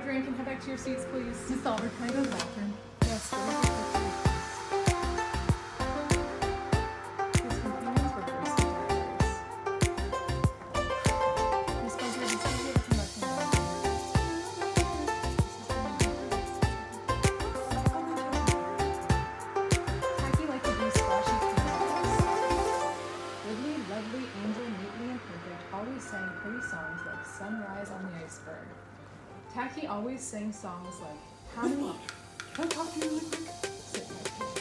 drink and head back to your seats, please. Miss Oliver, can I go to the bathroom? Yes, go ahead. His companions were graceful divers. Miss Bunker, did Stevie ever come back from the Tacky like to do splashy cannonballs. Ridley, lovely, angel, neatly and perfect, always sang pretty songs like Sunrise on the Iceberg. Tacky always sang songs like How Many... Can I talk to you really quick? Sit right here.